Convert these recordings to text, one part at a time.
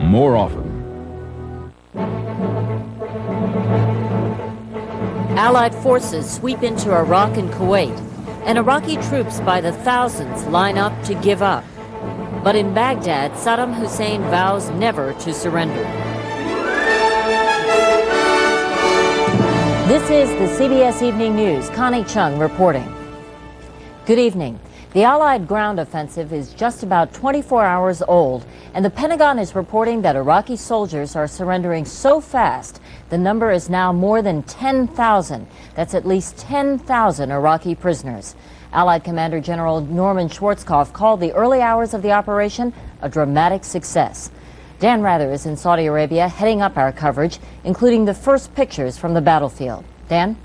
more often. Allied forces sweep into Iraq and Kuwait, and Iraqi troops by the thousands line up to give up. But in Baghdad, Saddam Hussein vows never to surrender. This is the CBS Evening News. Connie Chung reporting. Good evening. The Allied ground offensive is just about 24 hours old, and the Pentagon is reporting that Iraqi soldiers are surrendering so fast, the number is now more than 10,000. That's at least 10,000 Iraqi prisoners. Allied Commander General Norman Schwarzkopf called the early hours of the operation a dramatic success. Dan Rather is in Saudi Arabia heading up our coverage, including the first pictures from the battlefield. Dan?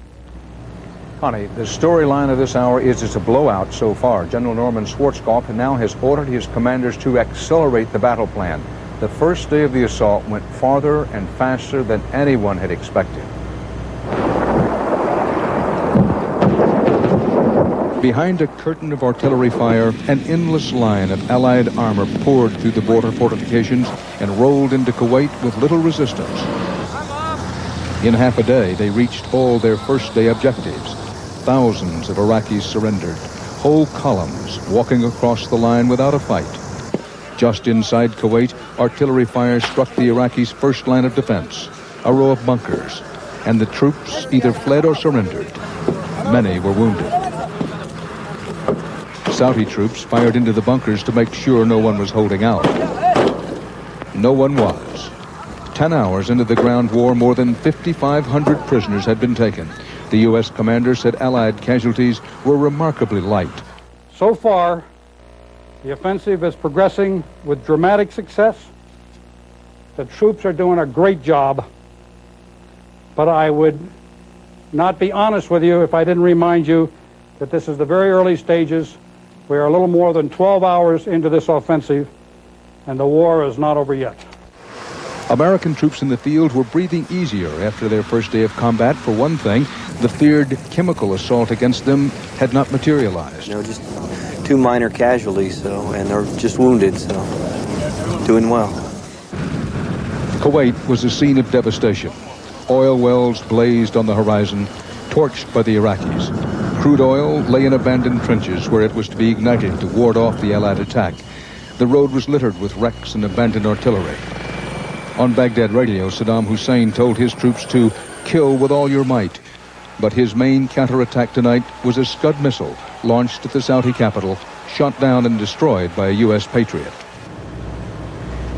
Connie, the storyline of this hour is it's a blowout so far. General Norman Schwarzkopf now has ordered his commanders to accelerate the battle plan. The first day of the assault went farther and faster than anyone had expected. Behind a curtain of artillery fire, an endless line of Allied armor poured through the border fortifications and rolled into Kuwait with little resistance. In half a day, they reached all their first-day objectives. Thousands of Iraqis surrendered, whole columns walking across the line without a fight. Just inside Kuwait, artillery fire struck the Iraqis' first line of defense, a row of bunkers, and the troops either fled or surrendered. Many were wounded. Saudi troops fired into the bunkers to make sure no one was holding out. No one was. 10 hours into the ground war, more than 5,500 prisoners had been taken. The U.S. commander said Allied casualties were remarkably light. So far, the offensive is progressing with dramatic success. The troops are doing a great job. But I would not be honest with you if I didn't remind you that this is the very early stages. We are a little more than 12 hours into this offensive, and the war is not over yet. American troops in the field were breathing easier after their first day of combat. For one thing, the feared chemical assault against them had not materialized. Just 2 minor casualties, and they're just wounded, so doing well. Kuwait was a scene of devastation. Oil wells blazed on the horizon, torched by the Iraqis. Crude oil lay in abandoned trenches where it was to be ignited to ward off the Allied attack. The road was littered with wrecks and abandoned artillery. On Baghdad radio, Saddam Hussein told his troops to kill with all your might. But his main counterattack tonight was a Scud missile launched at the Saudi capital, shot down and destroyed by a U.S. Patriot.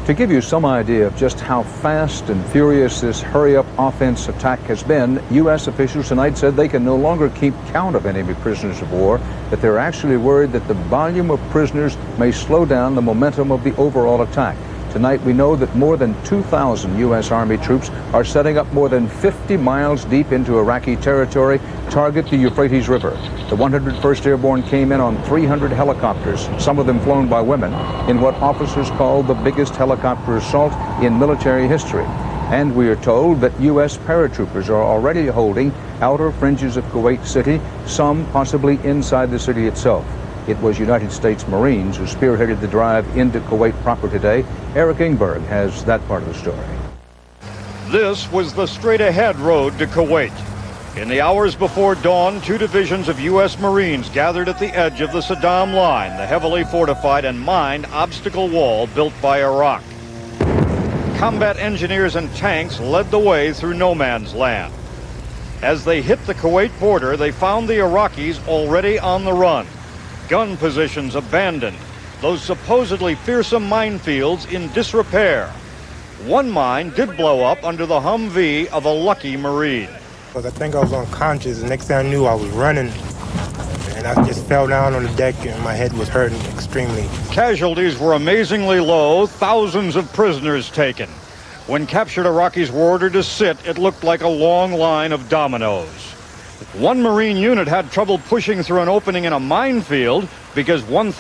To give you some idea of just how fast and furious this hurry-up offense attack has been, U.S. officials tonight said they can no longer keep count of enemy prisoners of war, that they're actually worried that the volume of prisoners may slow down the momentum of the overall attack. Tonight we know that more than 2,000 U.S. Army troops are setting up more than 50 miles deep into Iraqi territory, target the Euphrates River. The 101st Airborne came in on 300 helicopters, some of them flown by women, in what officers call the biggest helicopter assault in military history. And we are told that U.S. paratroopers are already holding outer fringes of Kuwait City, some possibly inside the city itself. It was United States Marines who spearheaded the drive into Kuwait proper today. Eric Ingberg has that part of the story. This was the straight-ahead road to Kuwait. In the hours before dawn, 2 divisions of U.S. Marines gathered at the edge of the Saddam line, the heavily fortified and mined obstacle wall built by Iraq. Combat engineers and tanks led the way through no man's land. As they hit the Kuwait border, they found the Iraqis already on the run. Gun positions abandoned, those supposedly fearsome minefields in disrepair. One mine did blow up under the Humvee of a lucky Marine. I think I was unconscious. The next thing I knew, I was running, and I just fell down on the deck, and my head was hurting extremely. Casualties were amazingly low, thousands of prisoners taken. When captured Iraqis were ordered to sit, it looked like a long line of dominoes. One Marine unit had trouble pushing through an opening in a minefield because 1,000